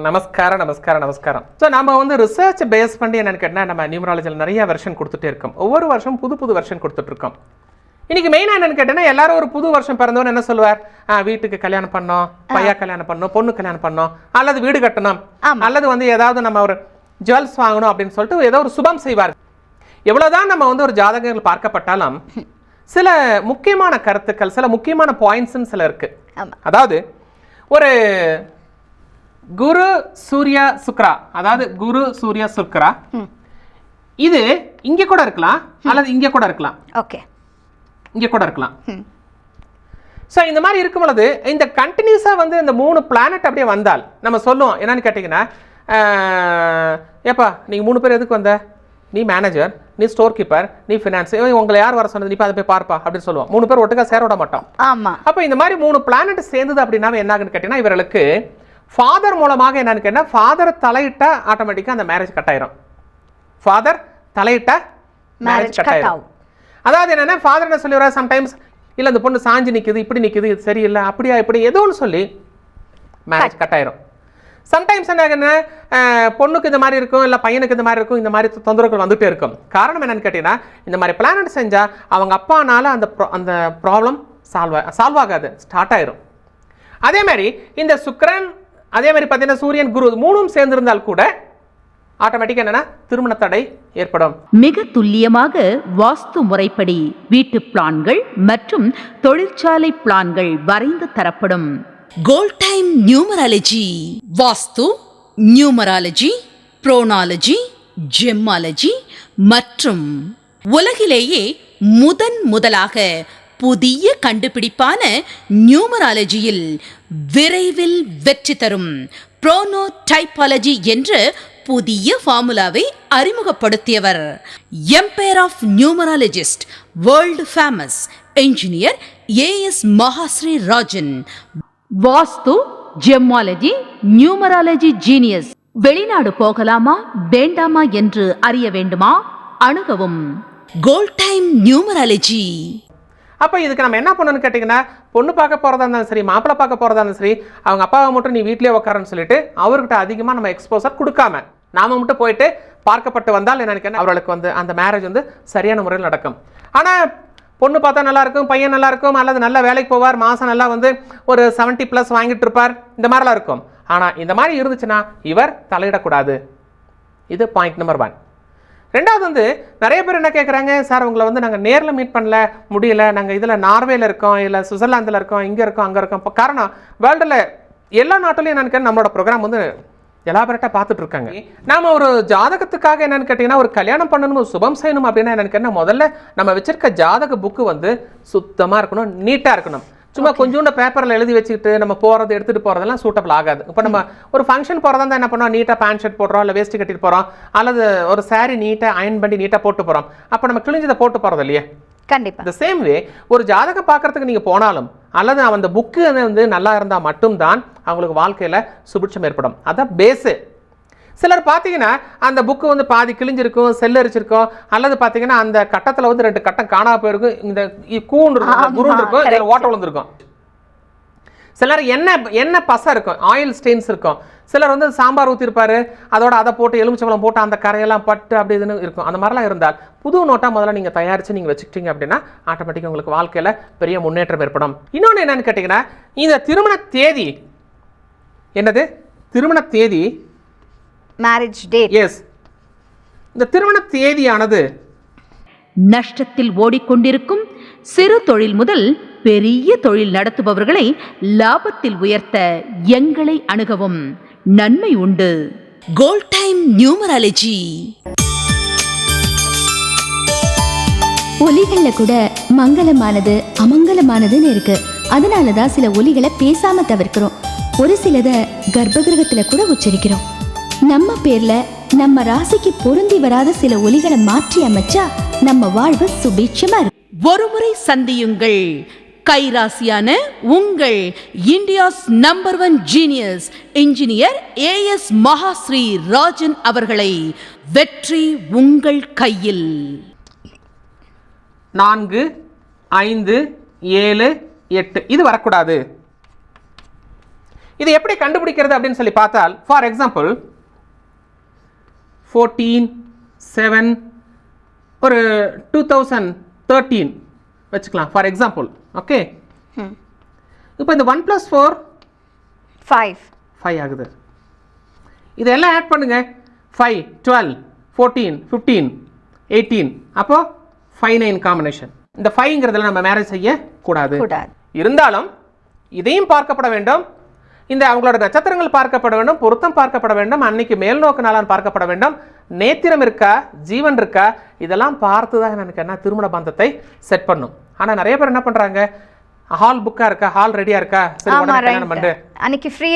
நமஸ்காரம். ஸோ நம்ம வந்து ரிசர்ச் பேஸ் பண்ணி என்னன்னு கேட்டால் நம்ம நியூமராலஜியில் நிறைய வெர்ஷன் கொடுத்துட்டே இருக்கோம். ஒவ்வொரு வருஷம் புது வெர்ஷன் கொடுத்துட்ருக்கோம். இன்னைக்கு மெயினாக என்னன்னு கேட்டேன்னா எல்லாரும் ஒரு புது வருஷம் பிறந்தவன்னு என்ன சொல்லுவார், வீட்டுக்கு கல்யாணம் பண்ணோம், பையன் கல்யாணம் பண்ணோம், பொண்ணு கல்யாணம் பண்ணோம், அல்லது வீடு கட்டணும், அல்லது வந்து ஏதாவது நம்ம ஒரு ஜுவல்ஸ் வாங்கணும் அப்படின்னு சொல்லிட்டு ஏதோ ஒரு சுபம் செய்வார். எவ்வளோதான் நம்ம வந்து ஒரு ஜாதகங்கள் பார்க்கப்பட்டாலும் சில முக்கியமான கருத்துக்கள், சில முக்கியமான பாயிண்ட்ஸ்ன்னு சில இருக்கு. அதாவது ஒரு குரு சூர்யா சுக்ரா, அதாவது குரு சூர்யா சுக்ரா, இது இங்க கூட இருக்கலாம் அல்லது இங்க கூட இருக்கலாம். ஓகே, இங்க கூட இருக்கலாம். ஸோ இந்த மாதிரி இருக்கும் பொழுது இந்த கண்டினியூஸாக வந்து இந்த 3 பிளானட் அப்படியே வந்தால் நம்ம சொல்லுவோம் என்னன்னு கேட்டிங்கன்னா, ஏப்பா நீங்கள் 3 பேர் எதுக்கு வந்த, நீ மேனேஜர், நீ ஸ்டோர் கீப்பர், நீ ஃபினான்ஸ், உங்களை யார் வர சொன்னது, நீ அதை போய் பார்ப்பா அப்படின்னு சொல்லுவோம். 3 பேர் ஒட்டுக்கா சேர விட மாட்டோம். ஆமாம். அப்போ இந்த மாதிரி 3 பிளானட் சேர்ந்தது அப்படின்னா என்ன ஆகுன்னு கேட்டிங்கன்னா, இவர்களுக்கு ஃபாதர் மூலமாக என்னன்னு கேட்டால் ஃபாதர் தலையிட்டா ஆட்டோமேட்டிக்காக அந்த மேரேஜ் கட் ஆயிரும். ஃபாதர் தலையிட்டா மேரேஜ் கட் ஆயிரும். அதாவது என்னன்னா ஃபாதர் என்ன சொல்லிடுறாரு, சம்டைம்ஸ் இல்லை இந்த பொண்ணு சாஞ்சு நிற்குது, இப்படி நிற்குது, இது சரியில்லை, அப்படியா இப்படி ஏதோ ஒன்று சொல்லி மேரேஜ் கட் ஆயிரும். சம்டைம்ஸ் என்ன பொண்ணுக்கு இந்த மாதிரி இருக்கும், இல்லை பையனுக்கு இந்த மாதிரி இருக்கும், இந்த மாதிரி தொந்தரவுகள் வந்துகிட்டே இருக்கும். காரணம் என்னன்னு கேட்டிங்கன்னா, இந்த மாதிரி பிளானட் செஞ்சால் அவங்க அப்பானால அந்த ப்ராப்ளம் சால்வ் ஆகாது, ஸ்டார்ட் ஆயிரும். அதே மாதிரி இந்த சுக்கிரன், அதே மாதிரி பார்த்தீங்கன்னா சூரியன், குரு 3ம் சேர்ந்திருந்தால் கூட ஆட்டோமேட்டிக்கா என்னன்னா திருமண தடை ஏற்படும். மிக துல்லியமாக வாஸ்து முறைப்படி வீட்டு பிளான்கள் மற்றும் தொழிற்சாலை பிளான்கள் வரைந்து தரப்படும். கோல்ட் டைம் நியூமராலஜி, வாஸ்து, நியூமராலஜி, புரோனாலஜி, ஜெம்மாலஜி மற்றும் உலகிலேயே முதலாக புதிய கண்டுபிடிப்பான நியூமராலஜியில் விரைவில் வெற்றி தரும் புரோனோடைபாலஜி என்ற புதிய ஃபார்முலாவை அறிமுகப்படுத்தியவர் empire of numerologist, world famous engineer AS Mahashri Rajan. Vastu, gemmology, numerology genius. வெளிநாடு போகலாமா வேண்டாமா என்று அறிய வேண்டுமா? அணுகவும் கோல்ட் டைம் நியூமராலஜி. அப்போ இதுக்கு நம்ம என்ன பண்ணணும்னு கேட்டிங்கன்னா, பொண்ணு பார்க்க போகிறதா இருந்தாலும் சரி, மாப்பிள்ளை பார்க்க போகிறதா இருந்தாலும் சரி, அவங்க அப்பாவை மட்டும் நீ வீட்டிலே உட்காரன்னு சொல்லிட்டு அவர்கிட்ட அதிகமாக நம்ம எக்ஸ்போசர் கொடுக்காம நாம மட்டும் போயிட்டு பார்க்கப்பட்டு வந்தால் என்னன்னு அவர்களுக்கு வந்து அந்த மேரேஜ் வந்து சரியான முறையில் நடக்கும். ஆனால் பொண்ணு பார்த்தா நல்லா இருக்கும், பையன் நல்லா இருக்கும், அல்லது நல்ல வேலைக்கு போவார், மாதம் நல்லா வந்து ஒரு 70+ வாங்கிட்டு இருப்பார், இந்த மாதிரிலாம் இருக்கும். ஆனால் இந்த மாதிரி இருந்துச்சுன்னா இவர் தலையிடக்கூடாது. இது பாயிண்ட் நம்பர் 1. ரெண்டாவது வந்து நிறைய பேர் என்ன கேட்குறாங்க, சார் உங்களை வந்து நாங்கள் நேரில் மீட் பண்ணல முடியல, நாங்கள் இதில் நார்வேல இருக்கோம், இல்லை சுவிட்சர்லாந்தில் இருக்கோம், இங்கே இருக்கோம், அங்கே இருக்கோம். இப்போ காரணம் வேர்ல்டில் எல்லா நாட்டிலையும் என்னன்னு நம்மளோட ப்ரோக்ராம் வந்து எலாபரேட்டாக பார்த்துட்டு இருக்காங்க. நாம் ஒரு ஜாதகத்துக்காக என்னன்னு கேட்டிங்கன்னா, ஒரு கல்யாணம் பண்ணணும், சுபம் செய்யணும் அப்படின்னா என்னன்னு கேட்டால் முதல்ல நம்ம வச்சிருக்க ஜாதக புக்கு வந்து சுத்தமாக இருக்கணும், நீட்டாக இருக்கணும். சும்மா கொஞ்சோண்டு பேப்பரில் எழுதி வச்சுக்கிட்டு நம்ம போகிறது எடுத்துகிட்டு போகிறதெல்லாம் சூட்டபிள் ஆகாது. இப்போ நம்ம ஒரு ஃபங்க்ஷன் போகிறதா இருந்தால் என்ன பண்ணுவோம், நீட்டாக பேண்ட் ஷர்ட் போடுறோம், இல்லை வேஸ்ட்டு கட்டிட்டு போகிறோம், அல்லது ஒரு சாரீ நீட்டாக அயன் பண்ணி நீட்டாக போட்டு போகிறோம். அப்போ நம்ம கிழிஞ்சதை போட்டு போகிறது இல்லையே. கண்டிப்பாக இந்த சேம் வே ஒரு ஜாதகம் பார்க்குறதுக்கு நீங்கள் போனாலும் அல்லது அந்த புக்கு வந்து நல்லா இருந்தால் மட்டும்தான் அவங்களுக்கு வாழ்க்கையில் சுபிட்சம் ஏற்படும். அதான் பேஸு. சிலர் பார்த்தீங்கன்னா அந்த புக்கு வந்து பாதி கிழிஞ்சிருக்கும், செல்லரிச்சிருக்கும், அல்லது பார்த்தீங்கன்னா அந்த கட்டத்தில் வந்து 2 கட்டம் காணாம போயிருக்கும், இந்த கூண்டு இருக்கும், குருண்டு இருக்கும், இதில் ஓட்ட விழுந்திருக்கும். சிலர் எண்ணெய் பசை இருக்கும், ஆயில் ஸ்டெயின்ஸ் இருக்கும். சிலர் வந்து சாம்பார் ஊற்றிருப்பாரு, அதோட அதை போட்டு எலுமிச்சம்பழம் போட்டு அந்த கரையெல்லாம் பட்டு அப்படி இதுன்னு இருக்கும். அந்த மாதிரிலாம் இருந்தால் புது நோட்டாக முதல்ல நீங்கள் தயாரித்து நீங்கள் வச்சுக்கிட்டீங்க அப்படின்னா ஆட்டோமேட்டிக்காக உங்களுக்கு வாழ்க்கையில் பெரிய முன்னேற்றம் ஏற்படும். இன்னொன்று என்னன்னு கேட்டிங்கன்னா, இந்த திருமண தேதி என்னது, திருமண தேதி, மேரேஜ் டேட். எஸ், இந்த திருமண தேதியானது நஷ்டத்தில் ஓடிக்கொண்டிருக்கும் சிறு தொழில் முதல் பெரிய தொழில் நடத்துபவர்களை லாபத்தில் உயர்த்த எங்களை அணுகவும், நன்மை உண்டு. Gold time numerology. ஒலிகள்ல கூட மங்களமானது அமங்கலமானதுன்னு இருக்கு. அதனாலதான் சில ஒலிகளை பேசாம தவிர்க்கிறோம். ஒரு சிலதை கர்ப்பகிரகத்துல கூட உச்சரிக்கிறோம். நம்ம பேர்ல நம்ம ராசிக்கு பொருந்தி வராத சில ஒலிகளை மாற்றி அமைச்சா நம்ம வாழ்வு சுபீட்சமா இருக்கு. ஒருமுறை சந்தியுங்கள் கைராசியான உங்கள் India's number 1 genius engineer as Mahashri Rajan அவர்களை. வெற்றி உங்கள் கையில். 4, 5, 7, 8 இது வரக்கூடாது. இது எப்படி கண்டுபிடிக்கிறது அப்படின்னு சொல்லி பார்த்தால், ஃபார் எக்ஸாம்பிள் 14/7 ஒரு 2013 வச்சுக்கலாம் ஃபார் எக்ஸாம்பிள். ஓகே, இப்போ இந்த 1 + 4 5 ஆகுது. இதெல்லாம் ஆட் பண்ணுங்க. 5, 12, 14, 15, 18, அப்போ 5/9 காம்பினேஷன். இந்த 5ங்கிறதுல நம்ம மேரேஜ் செய்யக்கூடாது. இருந்தாலும் இதையும் பார்க்கப்பட வேண்டும், இந்த அவங்களோட நட்சத்திரங்கள் பார்க்கப்பட வேண்டும், பொருத்தம் பார்க்கப்பட வேண்டும், அன்னைக்கு மேல் நோக்கு நாளான் பார்க்கப்பட வேண்டும், நேத்திரம் இருக்கா, ஜீவன் இருக்கா, இதெல்லாம் பார்த்து தான் எனக்கு என்ன திருமண பந்தத்தை செட் பண்ணும். ஆனால் நிறைய பேர் என்ன பண்ணுறாங்க, ஹால் புக்கா இருக்கா, ஹால் ரெடியா இருக்கா, சரி உடனே கல்யாணம் பண்ணு. அன்னைக்கு ஃப்ரீ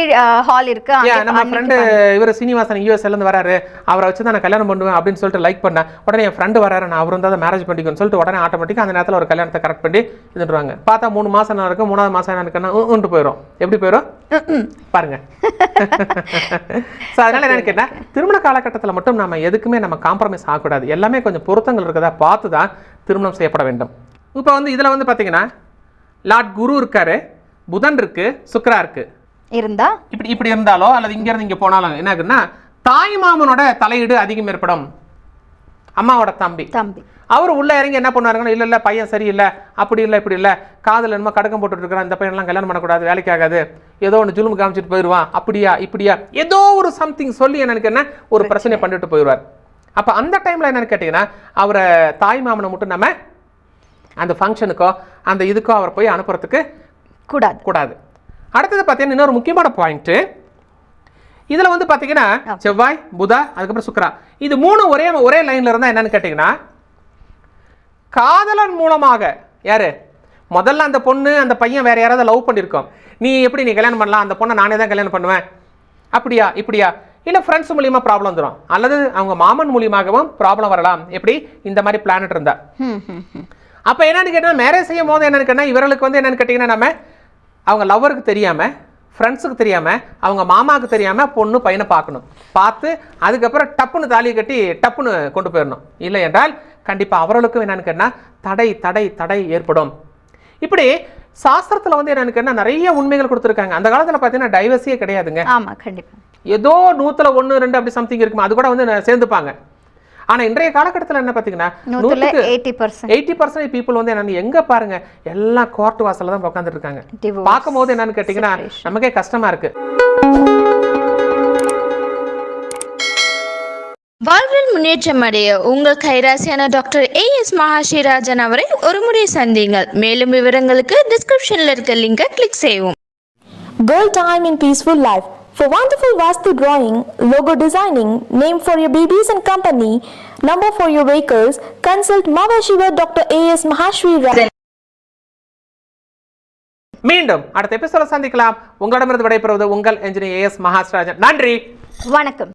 ஹால் இருக்கு. நம்ம ஃப்ரெண்டு இவர் சீனிவாசன் யூஎஸ்ல இருந்து வராரு, அவரை வச்சு தான் நான் கல்யாணம் பண்ணுவேன் அப்படின்னு சொல்லிட்டு லைக் பண்ணேன். உடனே என் ஃப்ரெண்டு வராரு, நான் அவரும் தான் மேரேஜ் பண்ணிக்கணும்னு சொல்லிட்டு உடனே ஆட்டோமேட்டிக்காக அந்த நேரத்தில் ஒரு கல்யாணத்தை கரெக்ட் பண்ணி இதுன்றாங்க. பார்த்தா 3 மாசம் இருக்கும், 3வது மாசம் எனக்குன்னா உண்டு போயிடும். எப்படி போயிடும் பாருங்க. ஸோ அதனால எனக்கு என்ன, திருமண காலகட்டத்தில் மட்டும் நம்ம எதுக்குமே நம்ம காம்ப்ரமைஸ் ஆகக்கூடாது. எல்லாமே கொஞ்சம் பொருத்தங்கள் இருக்கிறதா பார்த்து தான் திருமணம் செய்யப்பட வேண்டும். இப்போ வந்து இதில் வந்து பார்த்தீங்கன்னா லார்ட் குரு இருக்காரு, புதன் இருக்கு, சுக்கிரா இருக்கு. இருந்தா இப்படி இருந்தாலோ அல்லது இங்க இருந்து இங்க போனாலும் என்ன ஆகுன்னா, தாய் மாமனோட தலையீடு அதிகம் ஏற்படும். அம்மாவோட தம்பி அவர் உள்ள இறங்கி என்ன பண்ணுவாருங்கன்னா, இல்ல பையன் சரியில்லை, அப்படி இல்லை இப்படி இல்லை, காதல் என்னமோ கடக்கம் போட்டுட்டு இருக்கிறான், இந்த பையன்லாம் கல்யாணம் பண்ணக்கூடாது, வேலைக்கு ஆகாது, ஏதோ ஒன்று ஜுலுமு காமிச்சிட்டு போயிடுவான், அப்படியா இப்படியா ஏதோ ஒரு சம்திங் சொல்லி எனக்கு என்ன ஒரு பிரச்சனை பண்ணிட்டு போயிடுவார். அப்போ அந்த டைம்ல என்னன்னு கேட்டீங்கன்னா, அவரை தாய் மாமனை மட்டும் நம்ம அந்த ஃபங்க்ஷனுக்கோ அந்த இதுக்கோ அவர் போய் அனுப்புறதுக்கு கூடாது. அடுத்தது பார்த்தீங்கன்னா இன்னொரு முக்கியமான பாயிண்ட், இதில் வந்து பார்த்தீங்கன்னா செவ்வாய், புதா, அதுக்கப்புறம் சுக்கிரா, இது 3 ஒரே லைன்ல இருந்தால் என்னன்னு கேட்டிங்கன்னா, காதலன் மூலமாக யாரு முதல்ல அந்த பொண்ணு அந்த பையன் வேற யாராவது லவ் பண்ணியிருக்கோம், நீ எப்படி நீ கல்யாணம் பண்ணலாம், அந்த பொண்ணை நானே தான் கல்யாணம் பண்ணுவேன், அப்படியா இப்படியா, இல்லை ஃப்ரெண்ட்ஸ் மூலியமாக ப்ராப்ளம் வந்துடும், அல்லது அவங்க மாமன் மூலியமாகவும் ப்ராப்ளம் வரலாம், எப்படி இந்த மாதிரி பிளானட் இருந்தா. அப்போ என்னன்னு கேட்டால் மேரேஜ் செய்யும் போது என்னன்னு கேட்டால் இவர்களுக்கு வந்து என்னன்னு கேட்டிங்கன்னா, நம்ம அவங்க லவ்வருக்கு தெரியாமல், ஃப்ரெண்ட்ஸுக்கு தெரியாமல், அவங்க மாமாவுக்கு தெரியாமல் பொண்ணு பையனை பார்க்கணும். பார்த்து அதுக்கப்புறம் டப்புன்னு தாலியை கட்டி டப்புன்னு கொண்டு போயிடணும். இல்லை என்றால் கண்டிப்பாக அவர்களுக்கும் என்னன்னு கேட்டால் தடை தடை தடை ஏற்படும். இப்படி சாஸ்திரத்தில் வந்து என்னன்னு கேட்டால் நிறைய உண்மைகள் கொடுத்துருக்காங்க. அந்த காலத்தில் பார்த்தீங்கன்னா டைவர்ஸே கிடையாதுங்க. ஆமாம், கண்டிப்பாக ஏதோ 100ல் 1 2 அப்படி சம்திங் இருக்குமா, அது கூட வந்து சேர்ந்துப்பாங்க. ஆனால் இன்றைய காலகட்டத்தில் என்ன பார்த்தீங்கன்னா 80% பீப்புள் வந்து என்னன்னு எங்கே பாருங்க எல்லாம் கோர்ட் வாசலில் தான் உட்காந்துட்டு இருக்காங்க. பார்க்கும்போது என்னன்னு கேட்டிங்கன்னா நமக்கே கஷ்டமா இருக்கு. வாழ்வில் முன்னேற்றம் அடைய உங்கள் கைராசியான டாக்டர் AS மகாஸ்ரீராஜன் அவரை ஒருமுறை சந்தியுங்கள். மேலும் விவரங்களுக்கு டிஸ்கிரிப்ஷனில் இருக்க லிங்கை கிளிக் செய்யவும். Goal time in peaceful life. For wonderful Vastu drawing, logo designing, name for your babies and company, number for your vehicles, consult Mavashiva Dr. AS Mahashri Rajan. மீண்டும் அடுத்த எபிசோட சந்திக்கலாம். உங்களிடமிருந்து விடைபெறுவது உங்கள் என்ஜினியர் AS மகாஸ்ராஜன். நன்றி, வணக்கம்.